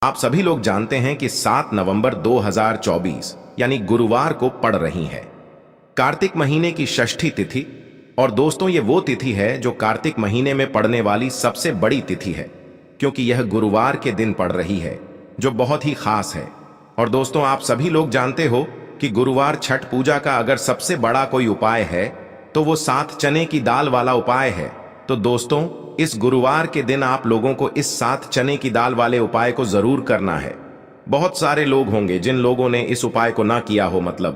आप सभी लोग जानते हैं कि 7 नवंबर 2024 यानी गुरुवार को पड़ रही है कार्तिक महीने की षष्ठी तिथि। और दोस्तों, ये वो तिथि है जो कार्तिक महीने में पड़ने वाली सबसे बड़ी तिथि है, क्योंकि यह गुरुवार के दिन पड़ रही है, जो बहुत ही खास है। और दोस्तों, आप सभी लोग जानते हो कि गुरुवार छठ पूजा का अगर सबसे बड़ा कोई उपाय है तो वो 7 चने की दाल वाला उपाय है। तो दोस्तों, इस गुरुवार के दिन आप लोगों को इस 7 चने की दाल वाले उपाय को जरूर करना है। बहुत सारे लोग होंगे जिन लोगों ने इस उपाय को ना किया हो, मतलब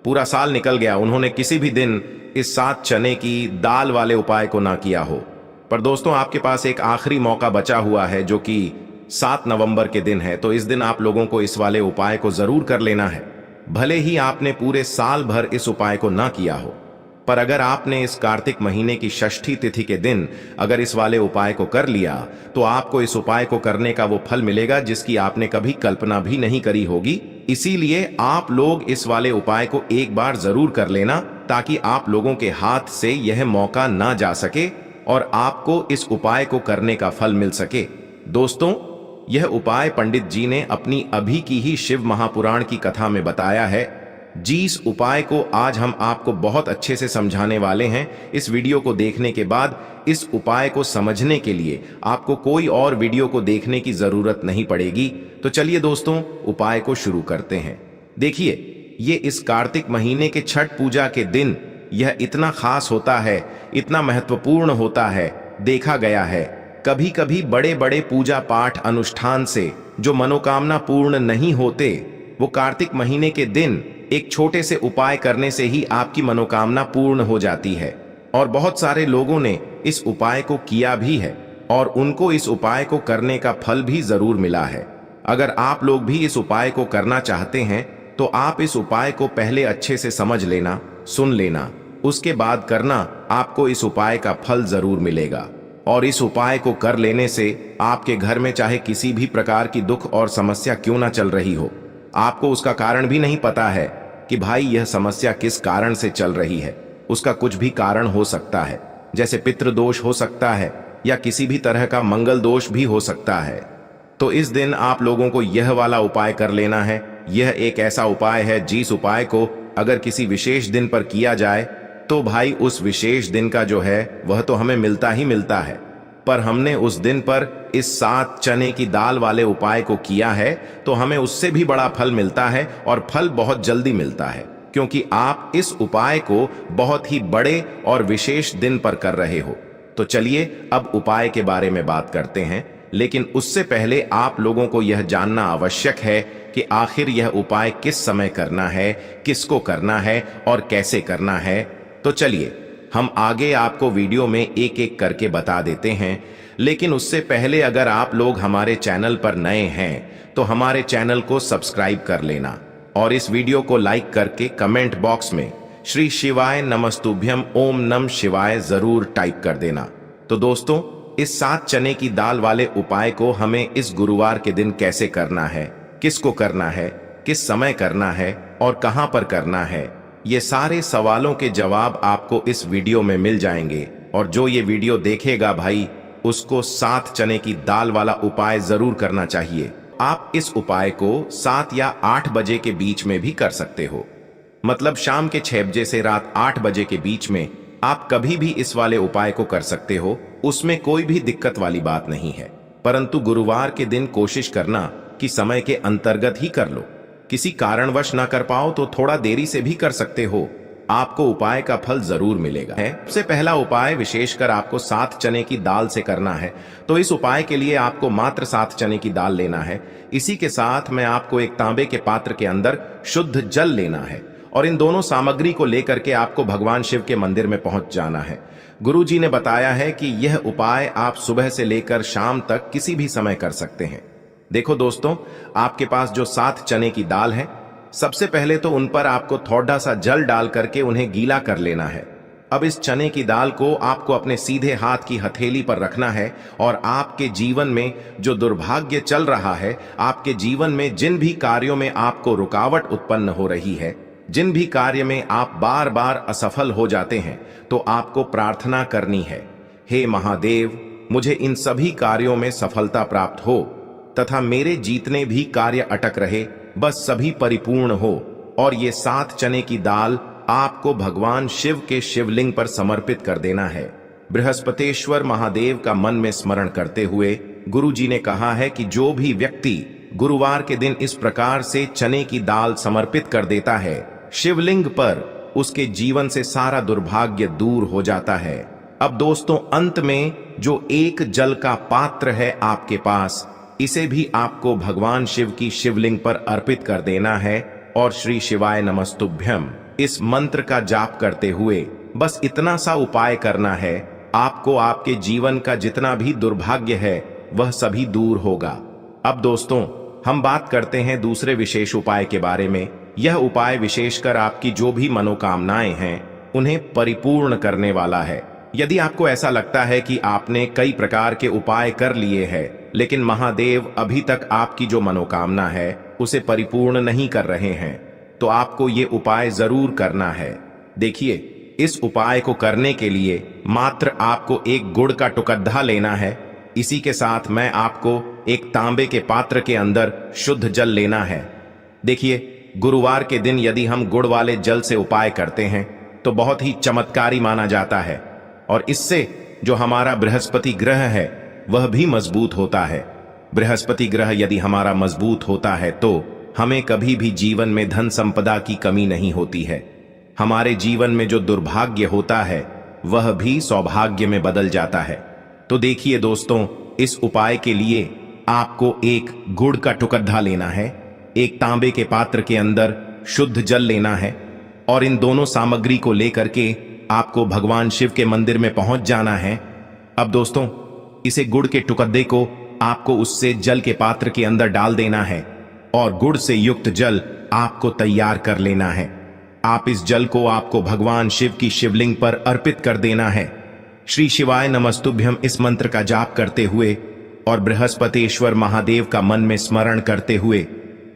पूरा साल निकल गया, उन्होंने किसी भी दिन इस 7 चने की दाल वाले उपाय को ना किया हो। पर दोस्तों, आपके पास एक आखिरी मौका बचा हुआ है जो कि 7 नवंबर के दिन है। तो इस दिन आप लोगों को इस वाले उपाय को जरूर कर लेना है, भले ही आपने पूरे साल भर इस उपाय को ना किया हो। पर अगर आपने इस कार्तिक महीने की षष्ठी तिथि के दिन अगर इस वाले उपाय को कर लिया तो आपको इस उपाय को करने का वो फल मिलेगा जिसकी आपने कभी कल्पना भी नहीं करी होगी। इसीलिए आप लोग इस वाले उपाय को एक बार जरूर कर लेना, ताकि आप लोगों के हाथ से यह मौका ना जा सके और आपको इस उपाय को करने का फल मिल सके। दोस्तों, यह उपाय पंडित जी ने अपनी अभी की ही शिव महापुराण की कथा में बताया है। जिस उपाय को आज हम आपको बहुत अच्छे से समझाने वाले हैं, इस वीडियो को देखने के बाद इस उपाय को समझने के लिए आपको कोई और वीडियो को देखने की जरूरत नहीं पड़ेगी। तो चलिए दोस्तों, उपाय को शुरू करते हैं। देखिए, ये इस कार्तिक महीने के छठ पूजा के दिन यह इतना खास होता है, इतना महत्वपूर्ण होता है। देखा गया है कभी कभी बड़े बड़े पूजा पाठ अनुष्ठान से जो मनोकामना पूर्ण नहीं होते, वो कार्तिक महीने के दिन एक छोटे से उपाय करने से ही आपकी मनोकामना पूर्ण हो जाती है। और बहुत सारे लोगों ने इस उपाय को किया भी है और उनको इस उपाय को करने का फल भी जरूर मिला है। अगर आप लोग भी इस उपाय को करना चाहते हैं तो आप इस उपाय को पहले अच्छे से समझ लेना, सुन लेना, उसके बाद करना। आपको इस उपाय का फल जरूर मिलेगा। और इस उपाय को कर लेने से आपके घर में चाहे किसी भी प्रकार की दुख और समस्या क्यों ना चल रही हो, आपको उसका कारण भी नहीं पता है कि भाई यह समस्या किस कारण से चल रही है, उसका कुछ भी कारण हो सकता है, जैसे पितृदोष हो सकता है या किसी भी तरह का मंगल दोष भी हो सकता है। तो इस दिन आप लोगों को यह वाला उपाय कर लेना है। यह एक ऐसा उपाय है जिस उपाय को अगर किसी विशेष दिन पर किया जाए तो भाई उस विशेष दिन का जो है वह तो हमें मिलता ही मिलता है। पर हमने उस दिन पर इस 7 चने की दाल वाले उपाय को किया है तो हमें उससे भी बड़ा फल मिलता है, और फल बहुत जल्दी मिलता है, क्योंकि आप इस उपाय को बहुत ही बड़े और विशेष दिन पर कर रहे हो। तो चलिए अब उपाय के बारे में बात करते हैं, लेकिन उससे पहले आप लोगों को यह जानना आवश्यक है कि आखिर यह उपाय किस समय करना है, किसको करना है और कैसे करना है। तो चलिए हम आगे आपको वीडियो में एक एक करके बता देते हैं। लेकिन उससे पहले अगर आप लोग हमारे चैनल पर नए हैं तो हमारे चैनल को सब्सक्राइब कर लेना और इस वीडियो को लाइक करके कमेंट बॉक्स में श्री शिवाय नमस्तुभ्यम ओम नम शिवाय जरूर टाइप कर देना। तो दोस्तों, इस 7 चने की दाल वाले उपाय को हमें इस गुरुवार के दिन कैसे करना है, किसको करना है, किस समय करना है और कहां पर करना है, ये सारे सवालों के जवाब आपको इस वीडियो में मिल जाएंगे। और जो ये वीडियो देखेगा भाई, उसको 7 चने की दाल वाला उपाय जरूर करना चाहिए। आप इस उपाय को 7 या 8 बजे के बीच में भी कर सकते हो, मतलब शाम के 6 बजे से रात 8 बजे के बीच में आप कभी भी इस वाले उपाय को कर सकते हो। उसमें कोई भी दिक्कत वाली बात नहीं है। परंतु गुरुवार के दिन कोशिश करना कि समय के अंतर्गत ही कर लो। किसी कारणवश ना कर पाओ तो थोड़ा देरी से भी कर सकते हो, आपको उपाय का फल जरूर मिलेगा। सबसे पहला उपाय विशेषकर आपको 7 चने की दाल से करना है। तो इस उपाय के लिए आपको मात्र 7 चने की दाल लेना है। इसी के साथ में आपको एक तांबे के पात्र के अंदर शुद्ध जल लेना है और इन दोनों सामग्री को लेकर के आपको भगवान शिव के मंदिर में पहुंच जाना है। गुरु जी ने बताया है कि यह उपाय आप सुबह से लेकर शाम तक किसी भी समय कर सकते हैं। देखो दोस्तों, आपके पास जो 7 चने की दाल है, सबसे पहले तो उन पर आपको थोड़ा सा जल डाल करके उन्हें गीला कर लेना है। अब इस चने की दाल को आपको अपने सीधे हाथ की हथेली पर रखना है और आपके जीवन में जो दुर्भाग्य चल रहा है, आपके जीवन में जिन भी कार्यों में आपको रुकावट उत्पन्न हो रही है, जिन भी कार्य में आप बार बार असफल हो जाते हैं, तो आपको प्रार्थना करनी है, हे महादेव, मुझे इन सभी कार्यों में सफलता प्राप्त हो। तथा मेरे जीतने भी कार्य अटक रहे, बस सभी परिपूर्ण हो। और ये 7 चने की दाल आपको भगवान शिव के शिवलिंग पर समर्पित कर देना है। बृहस्पतेश्वर महादेव का मन में स्मरण करते हुए गुरु जी ने कहा है कि जो भी व्यक्ति गुरुवार के दिन इस प्रकार से चने की दाल समर्पित कर देता है शिवलिंग पर, उसके जीवन से सारा दुर्भाग्य दूर हो जाता है। अब दोस्तों, अंत में जो एक जल का पात्र है आपके पास, इसे भी आपको भगवान शिव की शिवलिंग पर अर्पित कर देना है और श्री शिवाय नमस्तुभ्यम इस मंत्र का जाप करते हुए बस इतना सा उपाय करना है। आपको आपके जीवन का जितना भी दुर्भाग्य है वह सभी दूर होगा। अब दोस्तों, हम बात करते हैं दूसरे विशेष उपाय के बारे में। यह उपाय विशेषकर आपकी जो भी मनोकामनाएं हैं उन्हें परिपूर्ण करने वाला है। यदि आपको ऐसा लगता है कि आपने कई प्रकार के उपाय कर लिए हैं लेकिन महादेव अभी तक आपकी जो मनोकामना है उसे परिपूर्ण नहीं कर रहे हैं, तो आपको ये उपाय जरूर करना है। देखिए, इस उपाय को करने के लिए मात्र आपको एक गुड़ का टुकड़ा लेना है। इसी के साथ मैं आपको एक तांबे के पात्र के अंदर शुद्ध जल लेना है। देखिए, गुरुवार के दिन यदि हम गुड़ वाले जल से उपाय करते हैं तो बहुत ही चमत्कारी माना जाता है और इससे जो हमारा बृहस्पति ग्रह है वह भी मजबूत होता है। बृहस्पति ग्रह यदि हमारा मजबूत होता है तो हमें कभी भी जीवन में धन संपदा की कमी नहीं होती है। हमारे जीवन में जो दुर्भाग्य होता है वह भी सौभाग्य में बदल जाता है। तो देखिए दोस्तों, इस उपाय के लिए आपको एक गुड़ का टुकड़ा लेना है, एक तांबे के पात्र के अंदर शुद्ध जल लेना है और इन दोनों सामग्री को लेकर के आपको भगवान शिव के मंदिर में पहुंच जाना है। अब दोस्तों, इसे गुड़ के टुकड़े को आपको उससे जल के पात्र के अंदर डाल देना है और गुड़ से युक्त जल आपको तैयार कर लेना है। आप इस जल को आपको भगवान शिव की शिवलिंग पर अर्पित कर देना है। श्री शिवाय नमस्तुभ्यम इस मंत्र का जाप करते हुए और बृहस्पतेश्वर महादेव का मन में स्मरण करते हुए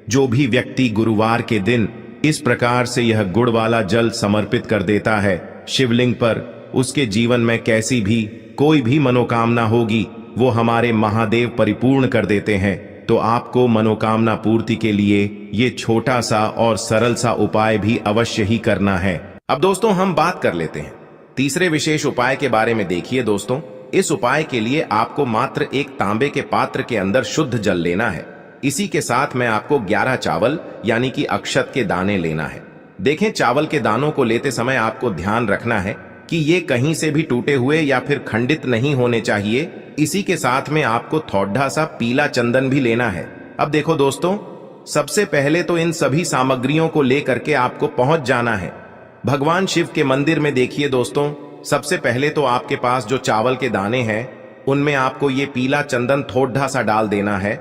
जो भी व्यक्ति गुरुवार के दिन इस प्रकार से यह गुड़ वाला जल समर्पित कर देता है शिवलिंग पर, उसके जीवन में कैसी भी कोई भी मनोकामना होगी वो हमारे महादेव परिपूर्ण कर देते हैं। तो आपको मनोकामना पूर्ति के लिए ये छोटा सा और सरल सा उपाय भी अवश्य ही करना है। अब दोस्तों, हम बात कर लेते हैं तीसरे विशेष उपाय के बारे में। देखिए दोस्तों, इस उपाय के लिए आपको मात्र एक तांबे के पात्र के अंदर शुद्ध जल लेना है। इसी के साथ में आपको 11 चावल यानी कि अक्षत के दाने लेना है। देखें, चावल के दानों को लेते समय आपको ध्यान रखना है कि ये कहीं से भी टूटे हुए या फिर खंडित नहीं होने चाहिए। इसी के साथ में आपको थोड़ा सा पीला चंदन भी लेना है। अब देखो दोस्तों, सबसे पहले तो इन सभी सामग्रियों को लेकर के आपको पहुंच जाना है भगवान शिव के मंदिर में। देखिए दोस्तों, सबसे पहले तो आपके पास जो चावल के दाने हैं उनमें आपको ये पीला चंदन थोड़ा सा डाल देना है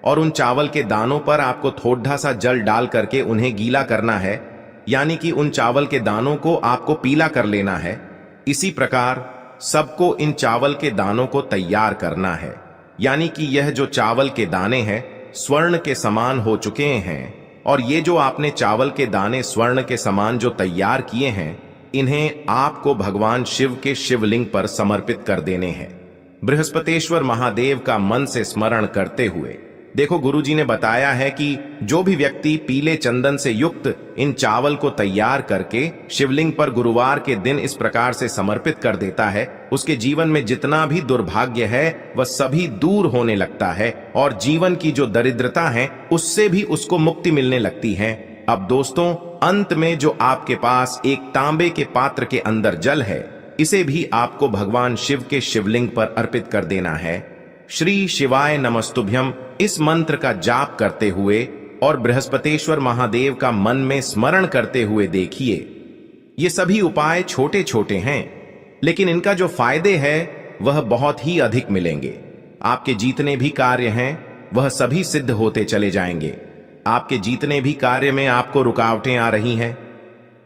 और उन चावल के दानों पर आपको थोड़ा सा जल डाल करके उन्हें गीला करना है, यानी कि उन चावल के दानों को आपको पीला कर लेना है। इसी प्रकार सबको इन चावल के दानों को तैयार करना है, यानी कि यह जो चावल के दाने हैं स्वर्ण के समान हो चुके हैं और ये जो आपने चावल के दाने स्वर्ण के समान जो तैयार किए हैं इन्हें आपको भगवान शिव के शिवलिंग पर समर्पित कर देने हैं। बृहस्पतेश्वर महादेव का मन से स्मरण करते हुए देखो, गुरुजी ने बताया है कि जो भी व्यक्ति पीले चंदन से युक्त इन चावल को तैयार करके शिवलिंग पर गुरुवार के दिन इस प्रकार से समर्पित कर देता है उसके जीवन में जितना भी दुर्भाग्य है वह सभी दूर होने लगता है और जीवन की जो दरिद्रता है उससे भी उसको मुक्ति मिलने लगती है। अब दोस्तों, अंत में जो आपके पास एक तांबे के पात्र के अंदर जल है इसे भी आपको भगवान शिव के शिवलिंग पर अर्पित कर देना है। श्री शिवाय नमस्तुभ्यम इस मंत्र का जाप करते हुए और बृहस्पतेश्वर महादेव का मन में स्मरण करते हुए देखिए, ये सभी उपाय छोटे छोटे हैं लेकिन इनका जो फायदे हैं वह बहुत ही अधिक मिलेंगे। आपके जितने भी कार्य हैं वह सभी सिद्ध होते चले जाएंगे। आपके जितने भी कार्य में आपको रुकावटें आ रही हैं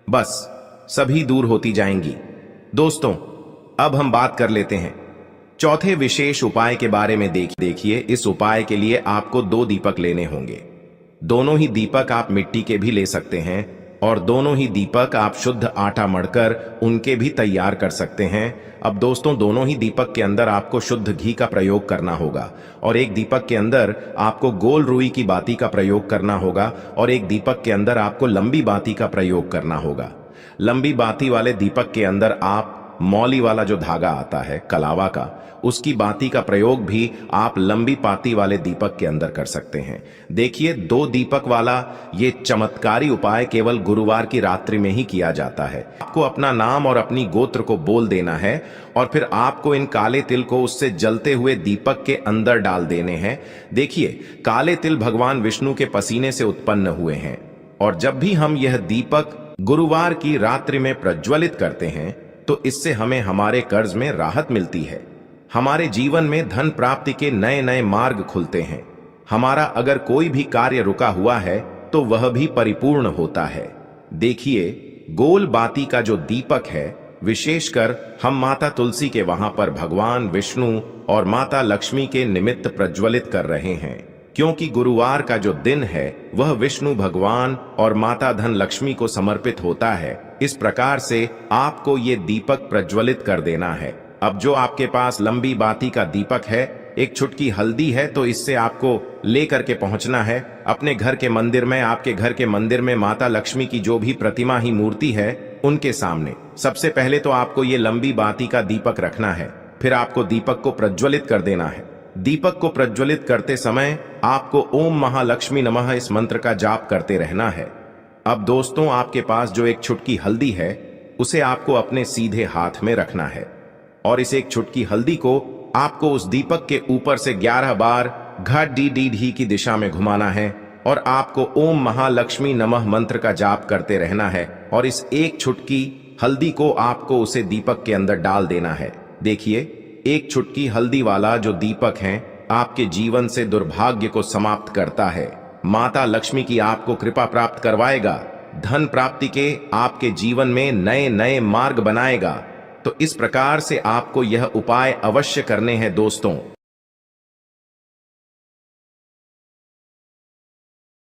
बस सभी दूर होती जाएंगी। दोस्तों, अब हम बात कर लेते हैं चौथे विशेष उपाय के बारे में। देखिए, इस उपाय के लिए आपको 2 दीपक लेने होंगे। दोनों ही दीपक आप मिट्टी के भी ले सकते हैं, परंतु 2 दीपक आपको और दोनों ही दीपक आप शुद्ध आटा मढ़कर उनके भी तैयार कर सकते हैं। अब दोस्तों, दोनों ही दीपक के अंदर आपको शुद्ध घी का प्रयोग करना होगा और एक दीपक के अंदर आपको गोल रुई की बाती का प्रयोग करना होगा और एक दीपक के अंदर आपको लंबी बाती का प्रयोग करना होगा। लंबी बाती वाले दीपक के अंदर आप मौली वाला जो धागा आता है कलावा का, उसकी बाती का प्रयोग भी आप लंबी पाती वाले दीपक के अंदर कर सकते हैं। देखिए, 2 दीपक वाला ये चमत्कारी उपाय केवल गुरुवार की रात्रि में ही किया जाता है। आपको अपना नाम और अपनी गोत्र को बोल देना है और फिर आपको इन काले तिल को उससे जलते हुए दीपक के अंदर डाल देने हैं। देखिए, काले तिल भगवान विष्णु के पसीने से उत्पन्न हुए हैं और जब भी हम यह दीपक गुरुवार की रात्रि में प्रज्वलित करते हैं तो इससे हमें हमारे कर्ज में राहत मिलती है। हमारे जीवन में धन प्राप्ति के नए नए मार्ग खुलते हैं। हमारा अगर कोई भी कार्य रुका हुआ है तो वह भी परिपूर्ण होता है। देखिए, गोल बाती का जो दीपक है, विशेषकर हम माता तुलसी के वहां पर भगवान विष्णु और माता लक्ष्मी के निमित्त प्रज्वलित कर रहे हैं, क्योंकि गुरुवार का जो दिन है वह विष्णु भगवान और माता धन लक्ष्मी को समर्पित होता है। इस प्रकार से आपको ये दीपक प्रज्वलित कर देना है। अब जो आपके पास लंबी बाती का दीपक है, एक चुटकी हल्दी है, तो इससे आपको लेकर के पहुंचना है अपने घर के मंदिर में। आपके घर के मंदिर में माता लक्ष्मी की जो भी प्रतिमा ही मूर्ति है उनके सामने सबसे पहले तो आपको ये लंबी बाती का दीपक रखना है। फिर आपको दीपक को प्रज्वलित कर देना है। दीपक को प्रज्वलित करते समय आपको ओम महालक्ष्मी नमः इस मंत्र का जाप करते रहना है। अब दोस्तों, आपके पास जो एक चुटकी हल्दी है उसे आपको अपने सीधे हाथ में रखना है और इस एक चुटकी हल्दी को आपको उस दीपक के ऊपर से 11 बार घट डी डी ढी की दिशा में घुमाना है और आपको ओम महालक्ष्मी नमः मंत्र का जाप करते रहना है और इस एक चुटकी हल्दी को आपको उसे दीपक के अंदर डाल देना है। देखिए, एक चुटकी हल्दी वाला जो दीपक है आपके जीवन से दुर्भाग्य को समाप्त करता है। माता लक्ष्मी की आपको कृपा प्राप्त करवाएगा, धन प्राप्ति के आपके जीवन में नए नए मार्ग बनाएगा। तो इस प्रकार से आपको यह उपाय अवश्य करने हैं दोस्तों।